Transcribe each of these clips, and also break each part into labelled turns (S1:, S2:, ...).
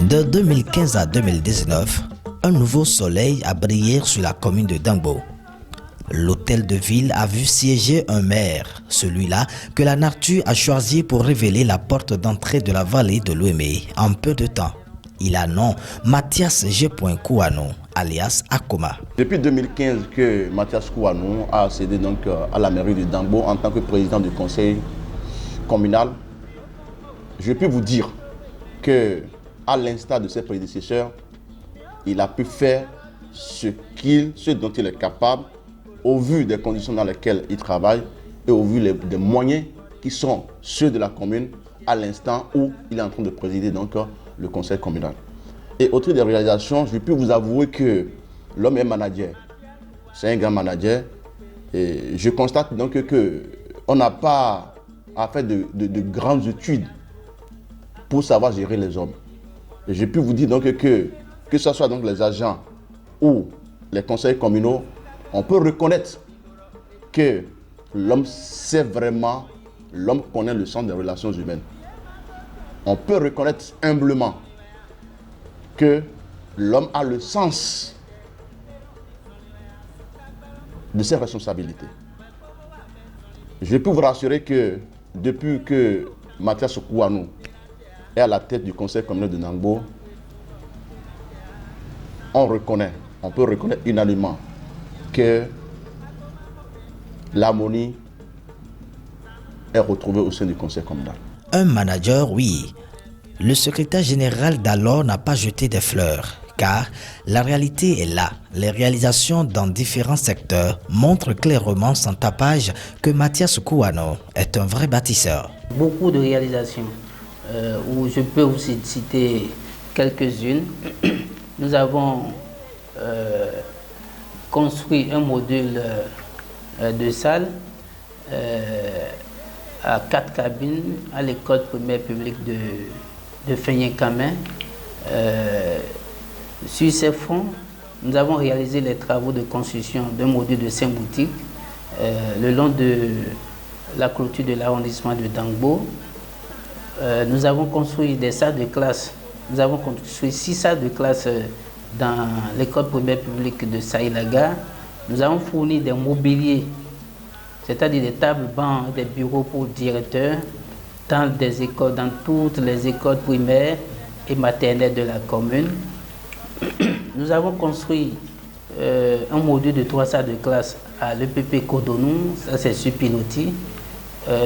S1: De 2015 à 2019, un nouveau soleil a brillé sur la commune de Dangbo. L'hôtel de ville a vu siéger un maire, celui-là que la nature a choisi pour révéler la porte d'entrée de la vallée de l'Ouémé en peu de temps. Il a nom Mathias G. Kouano, alias Akoma.
S2: Depuis 2015 que Mathias Kouano a accédé donc à la mairie de Dangbo en tant que président du conseil communal, je peux vous dire que, à l'instar de ses prédécesseurs, il a pu faire ce dont il est capable au vu des conditions dans lesquelles il travaille et au vu des moyens qui sont ceux de la commune à l'instant où il est en train de présider donc le conseil communal. Et au titre des réalisations, je peux vous avouer que l'homme est manager. C'est un grand manager. Et je constate donc qu'on n'a pas à faire de grandes études pour savoir gérer les hommes. Et je peux vous dire donc que ce soit donc les agents ou les conseils communaux, on peut reconnaître que l'homme sait vraiment, l'homme connaît le sens des relations humaines. On peut reconnaître humblement que l'homme a le sens de ses responsabilités. Je peux vous rassurer que depuis que Mathias Kouano est à la tête du conseil communal de Dangbo, on peut reconnaître unanimement que l'harmonie est retrouvée au sein du conseil communal.
S1: Un manager, oui. Le secrétaire général d'alors n'a pas jeté des fleurs, car la réalité est là. Les réalisations dans différents secteurs montrent clairement sans tapage que Mathias Kouano est un vrai bâtisseur.
S3: Beaucoup de réalisations, où je peux vous citer quelques-unes. Nous avons construit un module de salle à 4 cabines à l'école primaire publique de Feigné-Camin. Sur ces fonds, nous avons réalisé les travaux de construction d'un module de 5 boutiques le long de la clôture de l'arrondissement de Dangbo. Nous avons construit des salles de classe. Nous avons construit 6 salles de classe dans l'école primaire publique de Saïlaga. Nous avons fourni des mobiliers, c'est-à-dire des tables, bancs, des bureaux pour directeurs dans toutes les écoles primaires et maternelles de la commune. Nous avons construit un module de 3 salles de classe à l'EPP Cotonou, ça c'est sur pilotis.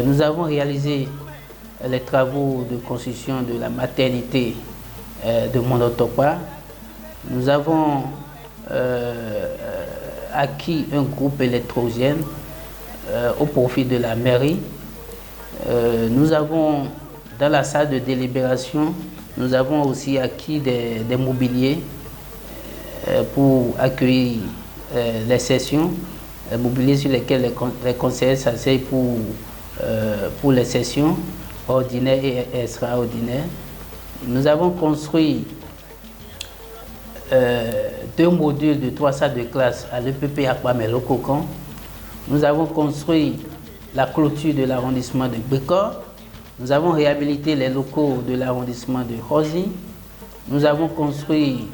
S3: Nous avons réalisé les travaux de construction de la maternité de Monotopa. Nous avons acquis un groupe électrogène au profit de la mairie. Nous avons, dans la salle de délibération, nous avons aussi acquis des mobiliers pour accueillir les sessions, les mobiliers sur lesquels les conseillers s'asseyent pour les sessions ordinaires et extraordinaires. Nous avons construit 2 modules de 3 salles de classe à l'EPP Akpamelo Kokon. Nous avons construit la clôture de l'arrondissement de Bécor. Nous avons réhabilité les locaux de l'arrondissement de Rosi. Nous avons construit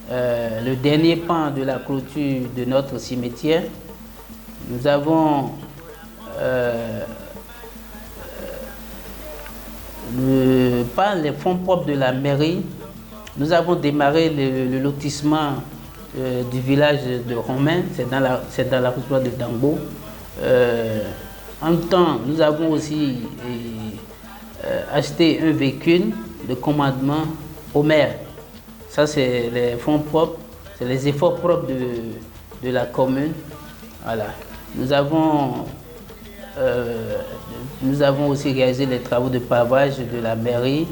S3: le dernier pan de la clôture de notre cimetière. Nous avons par les fonds propres de la mairie, nous avons démarré le lotissement du village de Romain, c'est dans l'arrondissement de Dangbo. En même temps, nous avons aussi acheté un véhicule de commandement au maire. Ça, c'est les fonds propres, c'est les efforts propres de la commune. Voilà. Nous avons aussi réalisé les travaux de pavage de la mairie.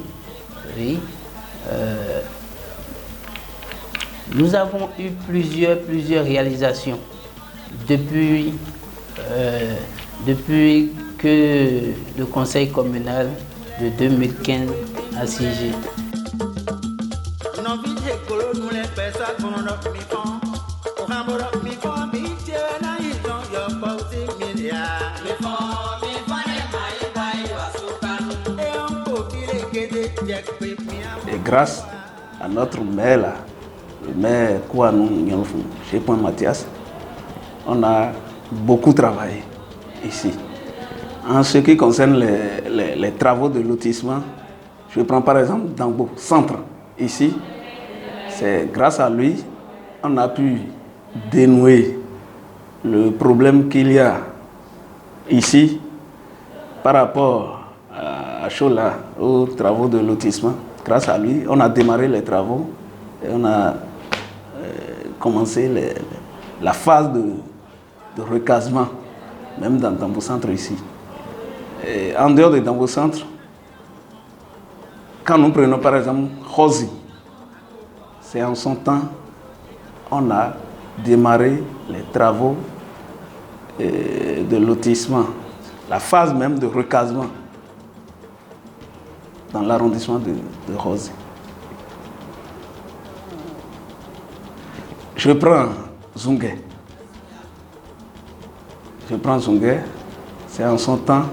S3: Oui. Nous avons eu plusieurs réalisations depuis que le conseil communal de 2015 a siégé.
S4: Et grâce à notre maire, là, le maire Kouanou Nyonfou, chez Point Mathias, on a beaucoup travaillé ici. En ce qui concerne les travaux de lotissement, je prends par exemple Dangbo Centre, ici, c'est grâce à lui, on a pu dénouer le problème qu'il y a ici par rapport à Chola, aux travaux de lotissement. Grâce à lui, on a démarré les travaux et on a commencé la phase de recasement, même dans Dangbo Centre ici. Et en dehors de Dangbo Centre, quand nous prenons par exemple Rosi, c'est en son temps, on a démarré les travaux de lotissement, la phase même de recasement dans l'arrondissement de Rosi. Je prends Zungué. C'est en son temps,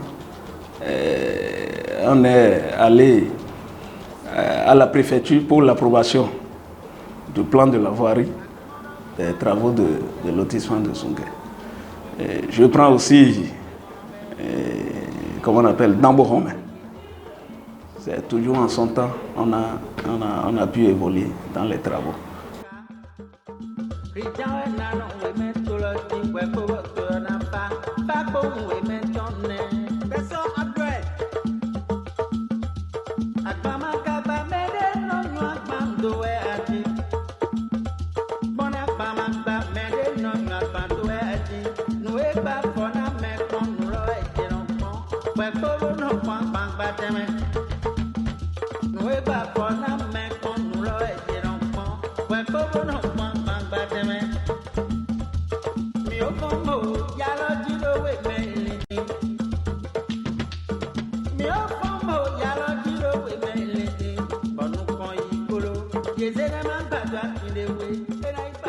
S4: on est allé à la préfecture pour l'approbation du plan de la voirie des travaux de lotissement de Zungué. Je prends aussi, comment on appelle, Dangbo Home. C'est toujours en son temps, on a pu évoluer dans les travaux.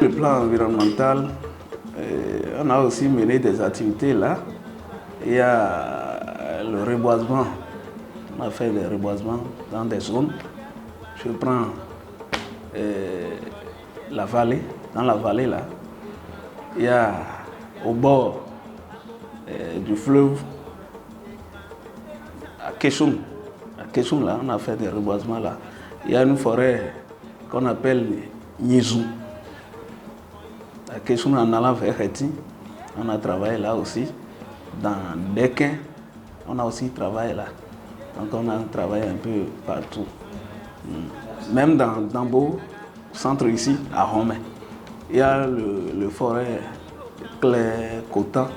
S4: Le plan environnemental, on a aussi mené des activités là. Il y a le reboisement. On a fait des reboisements dans des zones. Je prends la vallée. Dans la vallée là, il y a au bord du fleuve, à Kessoum. À Kessoum là, on a fait des reboisements là. Il y a une forêt qu'on appelle Nizou. À Kessoum, en allant vers Kheti, on a travaillé là aussi. Dans Dekin, on a aussi travaillé là. Donc on a travaillé un peu partout. Même dans Dangbo Centre ici, à Romé, il y a le forêt Clair-Cotan.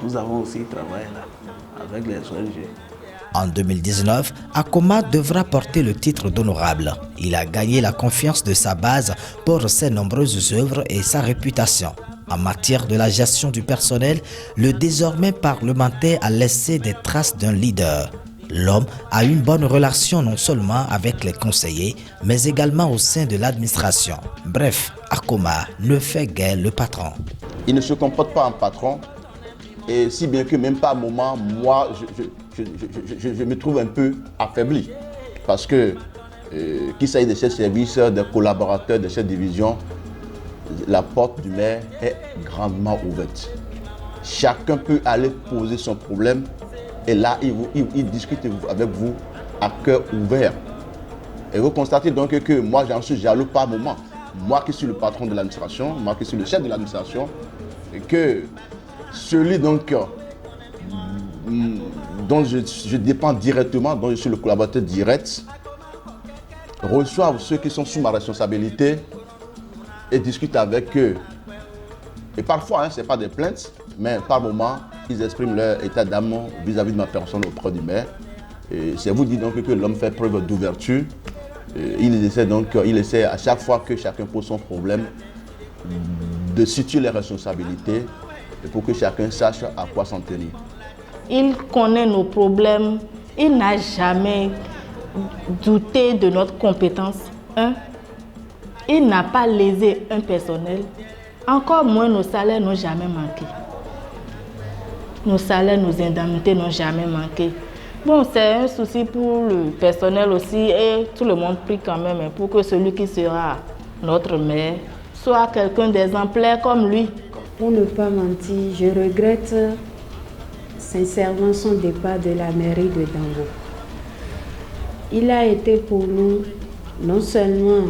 S4: Nous avons aussi travaillé là avec les ONG.
S1: En 2019, Akoma devra porter le titre d'honorable. Il a gagné la confiance de sa base pour ses nombreuses œuvres et sa réputation. En matière de la gestion du personnel, le désormais parlementaire a laissé des traces d'un leader. L'homme a une bonne relation non seulement avec les conseillers, mais également au sein de l'administration. Bref, Akoma ne fait guère le patron.
S2: Il ne se comporte pas en patron, et si bien que même par moment, moi, je me trouve un peu affaibli. Parce que, qu'il s'agisse de ces services, des collaborateurs de cette division, la porte du maire est grandement ouverte. Chacun peut aller poser son problème et là, il discute avec vous à cœur ouvert. Et vous constatez donc que moi, j'en suis jaloux par moment. Moi qui suis le patron de l'administration, moi qui suis le chef de l'administration, et que celui donc dont je dépends directement, dont je suis le collaborateur direct, reçoivent ceux qui sont sous ma responsabilité et discute avec eux. Et parfois, ce n'est pas des plaintes, mais par moment, ils expriment leur état d'âme vis-à-vis de ma personne auprès du maire. Et c'est vous dire donc que l'homme fait preuve d'ouverture. Il essaie à chaque fois que chacun pose son problème de situer les responsabilités pour que chacun sache à quoi s'en tenir.
S5: il connaît nos problèmes, il n'a jamais douté de notre compétence. Il n'a pas lésé un personnel, encore moins nos salaires n'ont jamais manqué. Nos salaires, nos indemnités n'ont jamais manqué. Bon, c'est un souci pour le personnel aussi et tout le monde prie quand même pour que celui qui sera notre maire soit quelqu'un d'exemplaire comme lui.
S6: Pour ne pas mentir, je regrette sincèrement son départ de la mairie de Dangbo. Il a été pour nous non seulement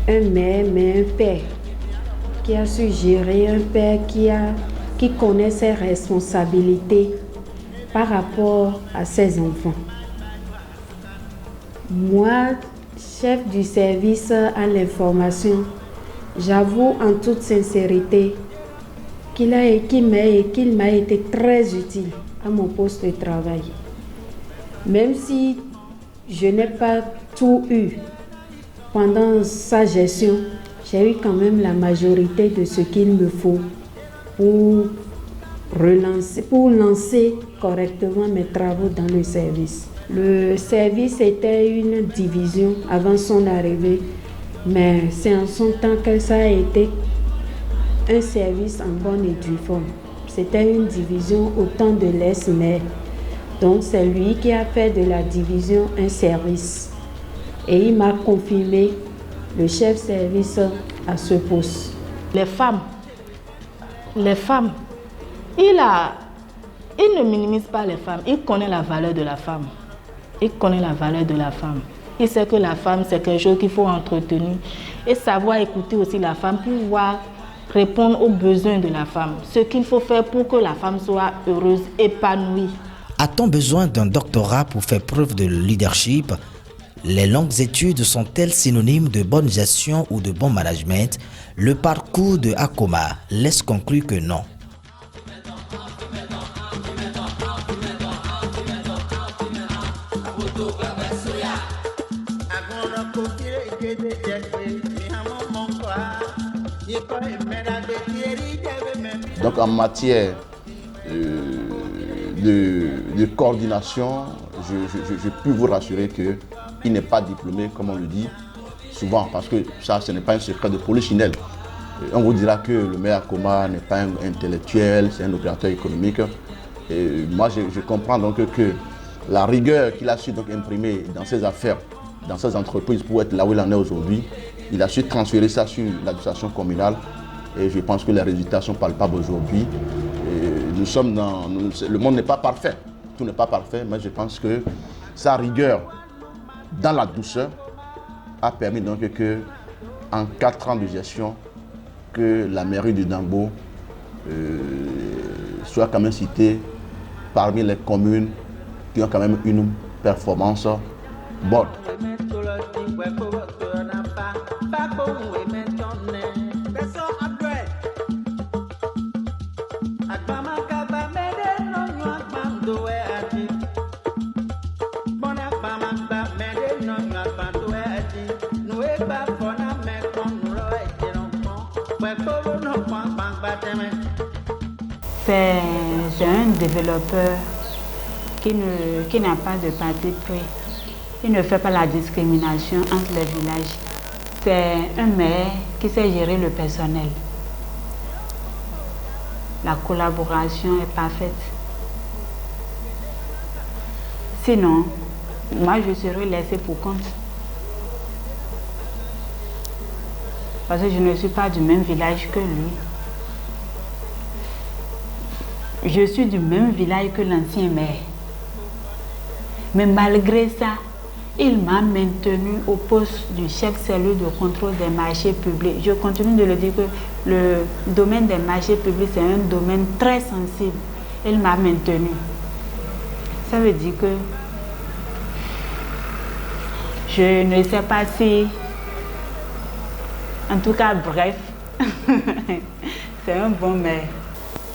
S6: un maire, mais un père qui a su gérer, un père qui connaît ses responsabilités par rapport à ses enfants. Moi, chef du service à l'information, j'avoue en toute sincérité qu'il m'a été très utile à mon poste de travail. Même si je n'ai pas tout eu pendant sa gestion, j'ai eu quand même la majorité de ce qu'il me faut pour lancer correctement mes travaux dans le service. Le service était une division avant son arrivée, mais c'est en son temps que ça a été un service en bonne et due forme. C'était une division au temps de l'ex-maire. Donc c'est lui qui a fait de la division un service. Et il m'a confirmé le chef service à ce poste.
S5: Les femmes, il ne minimise pas les femmes, il connaît la valeur de la femme. Il sait que la femme, c'est quelque chose qu'il faut entretenir et savoir écouter aussi la femme pour pouvoir répondre aux besoins de la femme. Ce qu'il faut faire pour que la femme soit heureuse, épanouie.
S1: A-t-on besoin d'un doctorat pour faire preuve de leadership? Les longues études sont-elles synonymes de bonne gestion ou de bon management? Le parcours de Akoma laisse conclure que non.
S2: Donc en matière de coordination, je peux vous rassurer qu'il n'est pas diplômé, comme on le dit souvent, parce que ça, ce n'est pas un secret de polichinelle. On vous dira que le maire Akoma n'est pas un intellectuel, c'est un opérateur économique. Et moi, je comprends donc que la rigueur qu'il a su donc imprimer dans ses affaires, dans ses entreprises pour être là où il en est aujourd'hui, il a su transférer ça sur l'administration communale. Et je pense que les résultats sont palpables aujourd'hui. Le monde n'est pas parfait, tout n'est pas parfait, mais je pense que sa rigueur dans la douceur a permis donc que, en 4 ans de gestion, que la mairie de Dangbo soit quand même citée parmi les communes qui ont quand même une performance bonne.
S7: C'est un développeur qui n'a pas de parti pris. Il ne fait pas la discrimination entre les villages. C'est un maire qui sait gérer le personnel. La collaboration est parfaite. Sinon, moi je serais laissée pour compte. Parce que je ne suis pas du même village que lui. Je suis du même village que l'ancien maire. Mais malgré ça, il m'a maintenu au poste du chef cellule de contrôle des marchés publics. Je continue de le dire que le domaine des marchés publics, c'est un domaine très sensible. Il m'a maintenu. Ça veut dire que je ne sais pas si... En tout cas, bref, c'est un bon maire.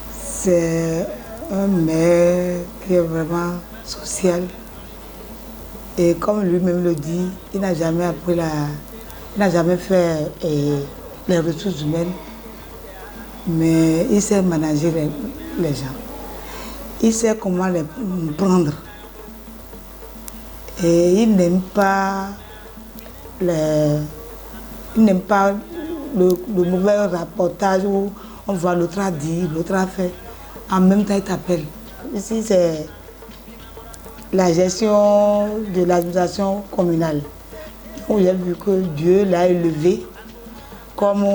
S8: C'est un maire qui est vraiment social. Et comme lui-même le dit, il n'a jamais appris il n'a jamais fait les ressources humaines, mais il sait manager les gens. il sait comment les prendre. Et il n'aime pas le mauvais reportage où on voit l'autre a dit, l'autre a fait. En même temps, il t'appelle. Ici, c'est la gestion de l'administration communale. Où j'ai vu que Dieu l'a élevé comme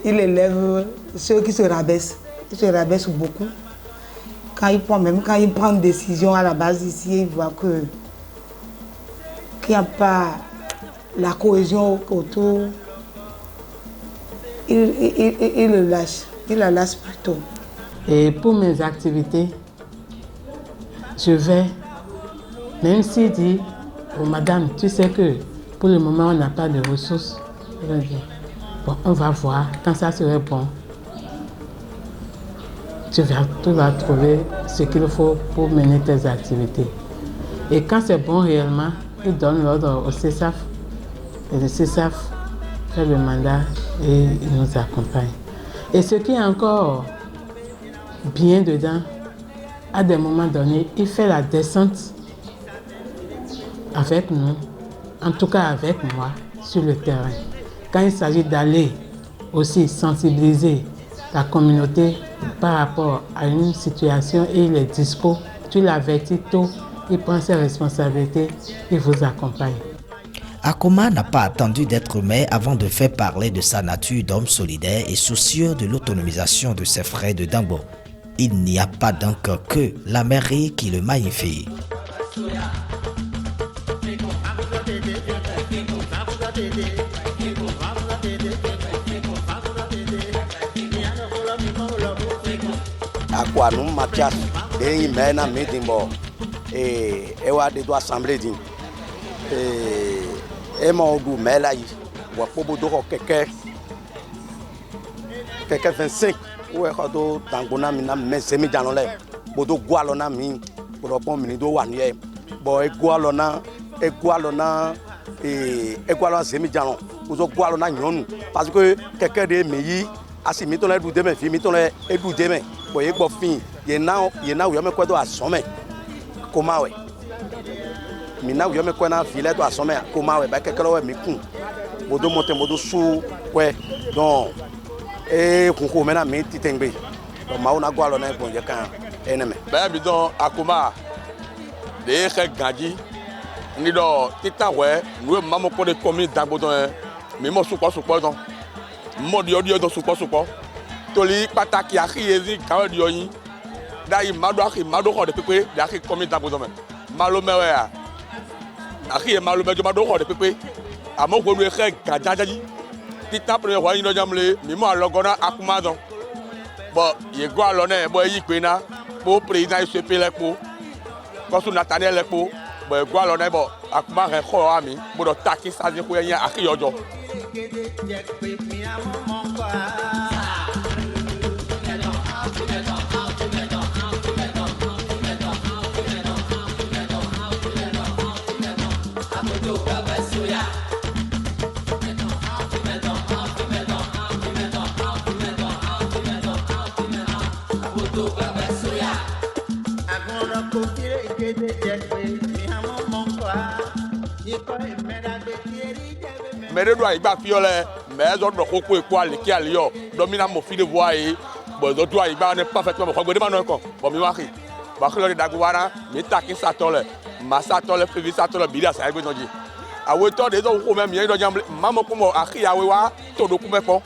S8: il élève ceux qui se rabaissent. Il se rabaisse beaucoup. Quand il prend une décision à la base ici, il voit qu'il n'y a pas la cohésion autour. Il le lâche. Il la lâche plutôt.
S9: Et pour mes activités, je vais, même s'il dit, oh madame, tu sais que pour le moment on n'a pas de ressources, je vais dire, bon, on va voir, quand ça serait bon, tu vas trouver ce qu'il faut pour mener tes activités. Et quand c'est bon réellement, il donne l'ordre au CESAF, et le CESAF fait le mandat et il nous accompagne. Et ce qui est encore bien dedans, à des moments donnés, il fait la descente avec nous, en tout cas avec moi, sur le terrain. Quand il s'agit d'aller aussi sensibiliser la communauté par rapport à une situation et il est dispo, tu l'avertis tôt, il prend ses responsabilités, il vous accompagne.
S1: Akoma n'a pas attendu d'être maire avant de faire parler de sa nature d'homme solidaire et soucieux de l'autonomisation de ses frères de Dangbo. Il n'y a pas donc que la mairie qui le magnifie.
S10: Aquanum Mathias, des mena meeting et ewa de doit assembler din. Et mon goût melaï, ou à propos de quelqu'un 25. Ou est-ce que Tangona mina mais semi dans l'air. Bodo gualona mi, pour le pont minido wanier. Bon et gualona semi dans. Bodo gualona nyon parce que quelqu'un de meyi asi miton les demain, fi miton les edu demain. Bon et bon fin, y na ou yame quoi do à sommet. Comment ouais. Mina ou yame quoi na filet do à sommet. Comment ouais, ba quelqu'un ouais mi kun. Bodo monter bodo sous ouais. Donc et qu'on mena mi titengbe donc mauna gwalo na bon jekan eneme
S2: ba mi don Akoma de xe ganji ni do titawe nous mamo ko de commune Dangbo don mi mo supo don mo dio don supo toli pataki akhiezi kawe dio yin dai mado ko de pepe de akhi commune Dangbo don malo mewe a akhi malo mejo mado ko de pepe amo ko de xe ganjaji tita premier roi ino jamle mi mo alogona Akoma don bon ye go alone bo yi pe na po président ICP le po ko su Nathaniel le po bo go alone bo Akoma re kho ami bo do taki sa je ko yan akiyojo mais doit y ba fiole mais zo do koko eko aleki aliyo domina mo fi de voix et bon zo doit y ba ne parfaitement ko gbe ma no ko bon mi wa ki ba ko le dagwara mi taki satole ma satole fi satole bi da sa egbe noji awe to de zo ko me mi do jamble mamo ko mo akhi awe wa to do ku me ko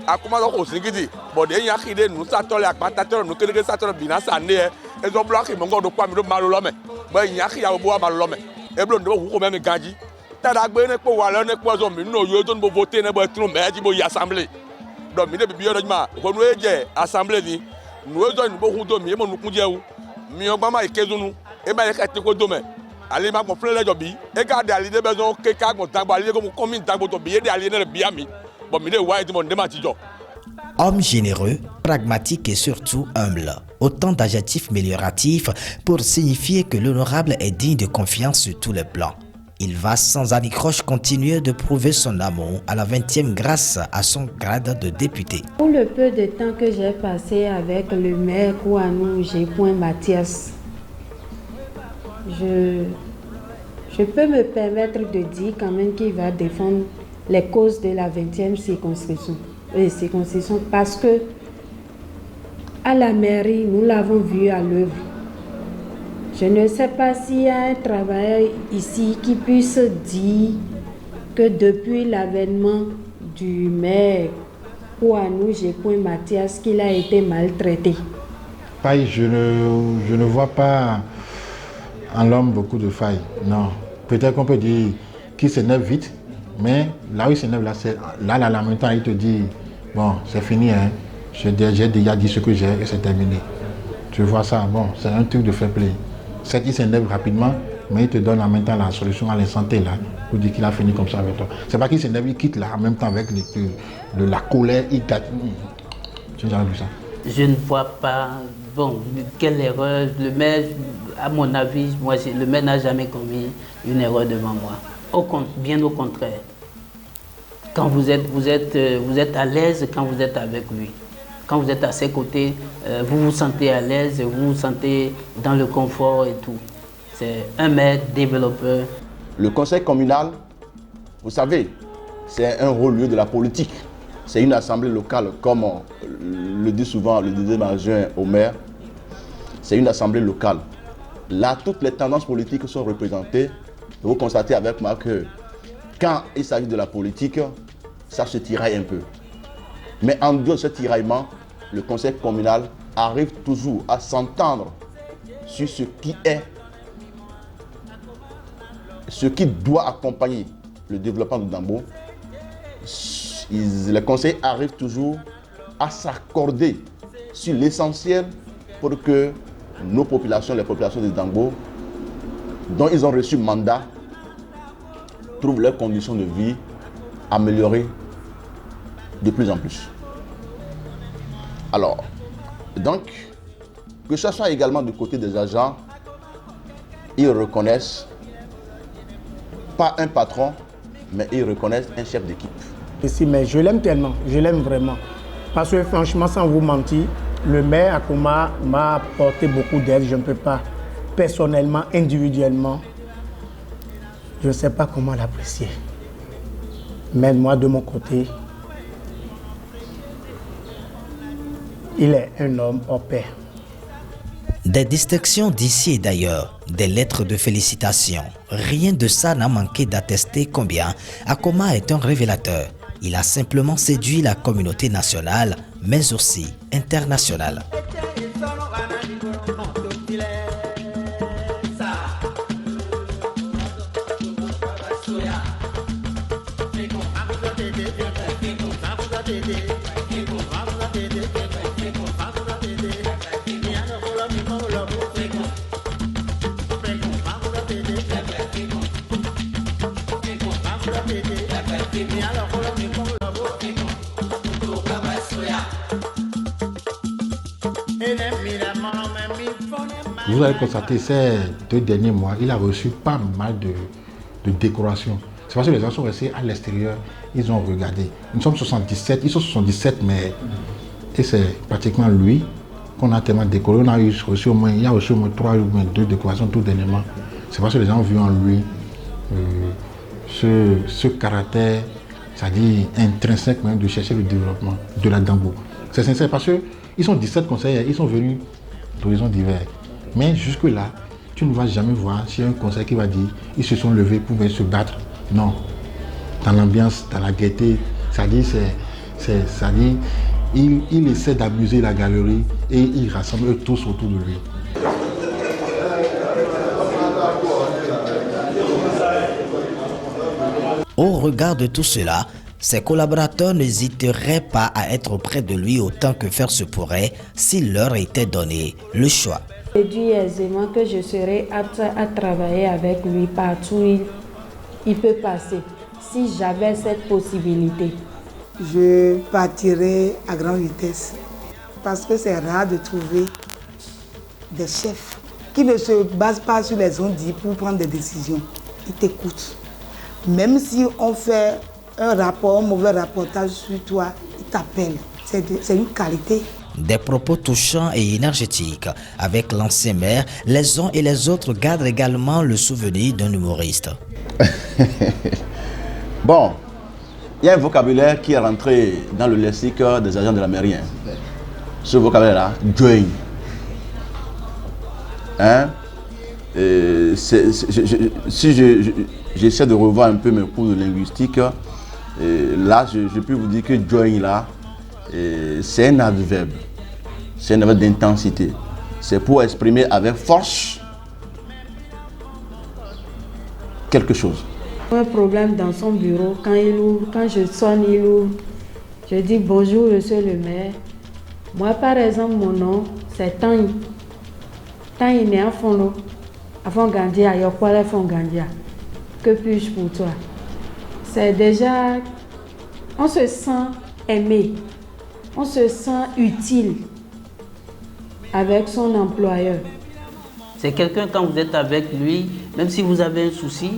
S2: Akoma zo ko singidi bon de yan ki de nu satole akpata to nu kele satole bi na sa ne e zo block mo ngo do kwa mi do malo lo me ba yan ki awe bo ma lo me e blo ndo ko me mi ganji tadagbe ne po wala ne po zo mi no yo to no voter ne bo tru meji bo yi assemblée do mi de bi yo dojuma ko nu eje assemblée ni nu ezo ni bo hu do mi e mo nu kunje wu mi ogba ma ikezunu e ba ye ka te ko do me ali ma ko fle lejo bi e ka de ali de bezo ke ka go Dangbo ali ko mo komi Dangbo to bi e de ali ne bi ami bo mi de wa e mo de ma ti jo.
S1: Homme généreux, pragmatique et surtout humble. Autant d'adjectifs amélioratifs pour signifier que l'honorable est digne de confiance sur tous les plans. Il va sans anicroche continuer de prouver son amour à la 20e grâce à son grade de député.
S6: Pour le peu de temps que j'ai passé avec le maire Kouanou Gépoint Mathias, je peux me permettre de dire quand même qu'il va défendre les causes de la 20e circonscription parce que à la mairie, nous l'avons vu à l'œuvre. Je ne sais pas s'il y a un travailleur ici qui puisse dire que depuis l'avènement du maire Kouanou Gépoint Mathias, qu'il a été maltraité.
S11: Faille, je ne vois pas en l'homme beaucoup de failles, non. Peut-être qu'on peut dire qu'il s'énerve vite, mais là où il s'énerve, là, en même temps, il te dit, bon, c'est fini, hein. J'ai déjà dit ce que j'ai et c'est terminé. Tu vois ça, bon, c'est un truc de fair play. Certes, il s'énerve rapidement, mais il te donne en même temps la solution à l'instant T là, pour dire qu'il a fini comme ça avec toi. C'est pas qu'il s'énerve, il quitte là en même temps avec la colère, il t'a... Tu n'as jamais vu ça?
S3: Je ne vois pas, bon, quelle erreur. Le maire, à mon avis, le maire n'a jamais commis une erreur devant moi. Bien au contraire. Quand vous êtes à l'aise quand vous êtes avec lui. Quand vous êtes à ses côtés, vous vous sentez à l'aise, vous vous sentez dans le confort et tout. C'est un maire développeur. Le
S2: conseil communal, vous savez, c'est un haut lieu de la politique. C'est une assemblée locale, comme le dit souvent le deuxième adjoint au maire. C'est une assemblée locale. Là, toutes les tendances politiques sont représentées. Vous constatez avec moi que quand il s'agit de la politique, ça se tiraille un peu. Mais en dehors de ce tiraillement, le conseil communal arrive toujours à s'entendre sur ce qui doit accompagner le développement de Dangbo. Les conseils arrivent toujours à s'accorder sur l'essentiel pour que nos populations, les populations de Dangbo, dont ils ont reçu mandat, trouvent leurs conditions de vie améliorées de plus en plus. Alors, donc, que ce soit également du côté des agents, ils reconnaissent pas un patron, mais ils reconnaissent un chef d'équipe.
S12: Mais je l'aime tellement, je l'aime vraiment. Parce que franchement, sans vous mentir, le maire Akuma m'a apporté beaucoup d'aide. Je ne peux pas, personnellement, individuellement, je ne sais pas comment l'apprécier. Mais moi, de mon côté, il est un homme hors pair.
S1: Des distinctions d'ici et d'ailleurs, des lettres de félicitations, rien de ça n'a manqué d'attester combien Akoma est un révélateur. Il a simplement séduit la communauté nationale, mais aussi internationale.
S11: Vous avez constaté ces 2 derniers mois, il a reçu pas mal de décorations. C'est parce que les gens sont restés à l'extérieur, ils ont regardé. Nous sommes 77, ils sont 77, mais et c'est pratiquement lui qu'on a tellement décoré. On a reçu au moins, il a reçu au moins 3 ou 2 décorations tout dernièrement. C'est parce que les gens ont vu en lui ce caractère, c'est-à-dire intrinsèque même de chercher le développement de la Dangbo. C'est sincère parce qu'ils sont 17 conseillers, ils sont venus d'horizons divers. Mais jusque-là, tu ne vas jamais voir s'il y a un conseil qui va dire ils se sont levés pour venir se battre. Non. Dans l'ambiance, dans la gaieté, c'est-à-dire, il essaie d'amuser la galerie et il rassemble eux tous autour de lui.
S1: Au regard de tout cela, ses collaborateurs n'hésiteraient pas à être auprès de lui autant que faire se pourrait s'il leur était donné le choix.
S6: Je dis aisément que je serai apte à travailler avec lui partout où il peut passer, si j'avais cette possibilité.
S8: Je partirai à grande vitesse parce que c'est rare de trouver des chefs qui ne se basent pas sur les on-dit pour prendre des décisions. il t'écoute. Même si on fait un rapport, un mauvais reportage sur toi, il t'appelle. C'est une qualité.
S1: Des propos touchants et énergétiques. Avec l'ancien maire, les uns et les autres gardent également le souvenir d'un humoriste.
S2: Bon, il y a un vocabulaire qui est rentré dans le lexique des agents de la mairie. Ce vocabulaire-là, join. Hein? Si j'essaie de revoir un peu mes cours de linguistique, là, je peux vous dire que join, là, c'est un adverbe. C'est un adverbe d'intensité. C'est pour exprimer avec force quelque chose.
S6: Un problème dans son bureau, quand il ouvre, quand je sonne, il ouvre. Je dis bonjour, monsieur le maire. Moi, par exemple, mon nom, c'est Tangi. Tangi n'est à fond, à fond Gandia, il y a quoi à fond Gandia. Que puis-je pour toi? C'est déjà, on se sent aimé, on se sent utile avec son employeur.
S3: C'est quelqu'un, quand vous êtes avec lui, même si vous avez un souci,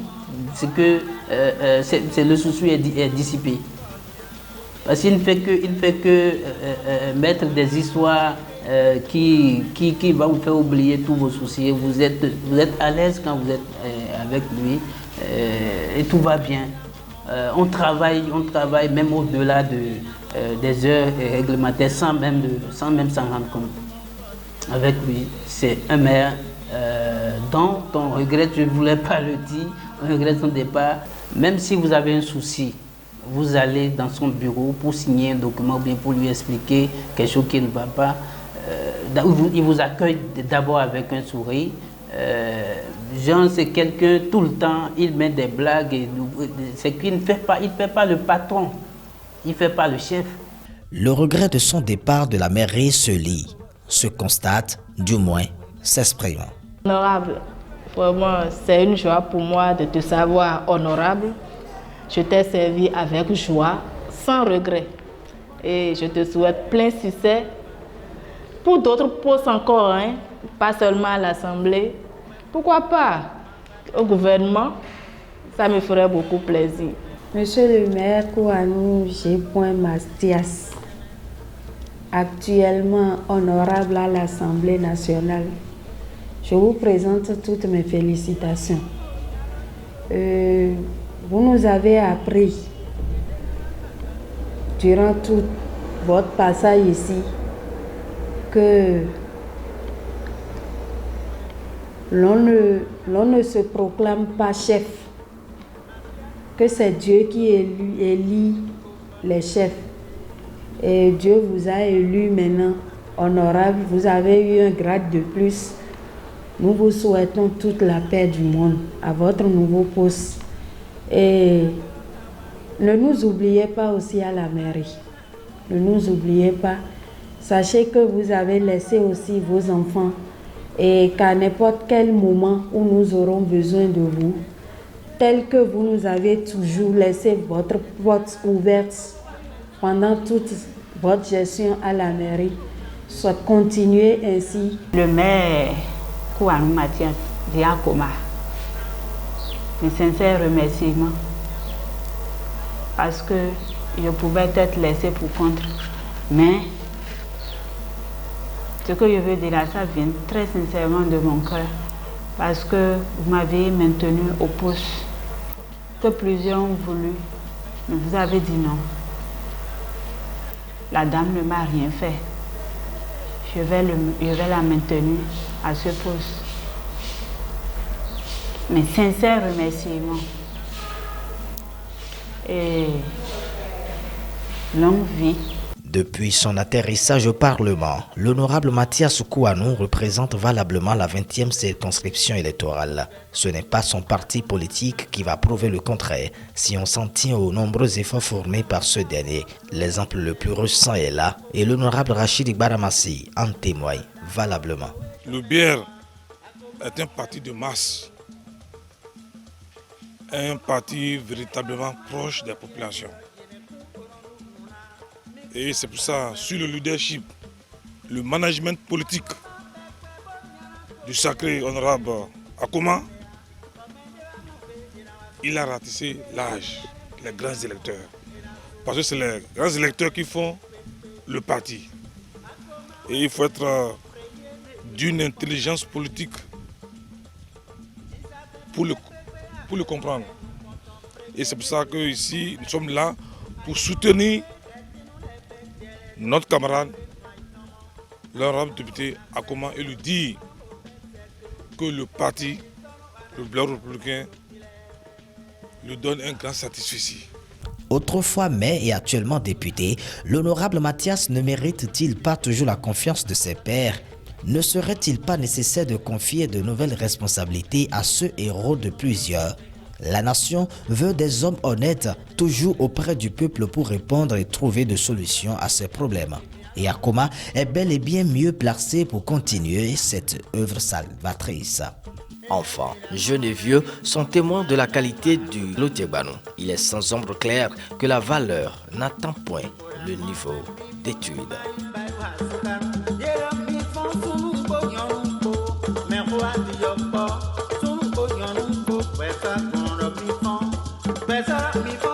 S3: c'est que le souci est dissipé. Parce qu'il ne fait que mettre des histoires qui va vous faire oublier tous vos soucis. Vous êtes à l'aise quand vous êtes avec lui et tout va bien. On travaille même au-delà des heures réglementaires sans même s'en rendre compte. Avec lui, c'est un maire dont on regrette, je ne voulais pas le dire, on regrette son départ. Même si vous avez un souci, vous allez dans son bureau pour signer un document ou bien pour lui expliquer quelque chose qui ne va pas. Il vous accueille d'abord avec un sourire. Jean, c'est quelqu'un, tout le temps, il met des blagues. C'est qu'il ne fait pas le patron, il ne fait pas le chef.
S1: Le regret de son départ de la mairie se lit, se constate, du moins s'exprime.
S5: Honorable, vraiment, c'est une joie pour moi de te savoir honorable. Je t'ai servi avec joie, sans regret. Et je te souhaite plein succès pour d'autres postes encore, hein, pas seulement à l'Assemblée. Pourquoi pas au gouvernement? Ça me ferait beaucoup plaisir.
S6: Monsieur le maire Kouanou G. Mathias, actuellement honorable à l'Assemblée nationale, je vous présente toutes mes félicitations. Vous nous avez appris durant tout votre passage ici que l'on ne se proclame pas chef, que c'est Dieu qui élit les chefs. Et Dieu vous a élu maintenant honorable, vous avez eu un grade de plus. Nous vous souhaitons toute la paix du monde à votre nouveau poste. Et ne nous oubliez pas aussi à la mairie. Ne nous oubliez pas. Sachez que vous avez laissé aussi vos enfants et qu'à n'importe quel moment où nous aurons besoin de vous, tel que vous nous avez toujours laissé votre porte ouverte pendant toute votre gestion à la mairie, soit continuez ainsi.
S7: Le maire Kouanou Mathias Diakoma, mes sincères remerciements parce que je pouvais être laissé pour compte, mais ce que je veux dire là, ça vient très sincèrement de mon cœur parce que vous m'avez maintenu au poste que plusieurs ont voulu, mais vous avez dit non. La dame ne m'a rien fait. Je vais la maintenir à ce poste. Mes sincères remerciements. Et longue vie.
S1: Depuis son atterrissage au Parlement, l'honorable Mathias Kouanou représente valablement la 20e circonscription électorale. Ce n'est pas son parti politique qui va prouver le contraire si on s'en tient aux nombreux efforts fournis par ce dernier. L'exemple le plus récent est là et l'honorable Rachid Baramassi en témoigne valablement.
S13: Le BR est un parti de masse, un parti véritablement proche des populations. Et c'est pour ça, sur le leadership, le management politique du sacré honorable Akoma, il a ratissé l'âge, les grands électeurs. Parce que c'est les grands électeurs qui font le parti. Et il faut être d'une intelligence politique pour le comprendre. Et c'est pour ça que ici, nous sommes là pour soutenir notre camarade, l'honorable député Akoma, et lui dire que le parti, le Bloc républicain, lui donne un grand satisfait.
S1: Autrefois maire et actuellement député, l'honorable Mathias ne mérite-t-il pas toujours la confiance de ses pairs? Ne serait-il pas nécessaire de confier de nouvelles responsabilités à ce héros de plusieurs? La nation veut des hommes honnêtes, toujours auprès du peuple pour répondre et trouver des solutions à ses problèmes. Et Akoma est bel et bien mieux placé pour continuer cette œuvre salvatrice. Enfants, jeunes et vieux sont témoins de la qualité du Lotiegbano. Il est sans ombre claire que la valeur n'atteint point le niveau d'étude.
S14: Besa mi fo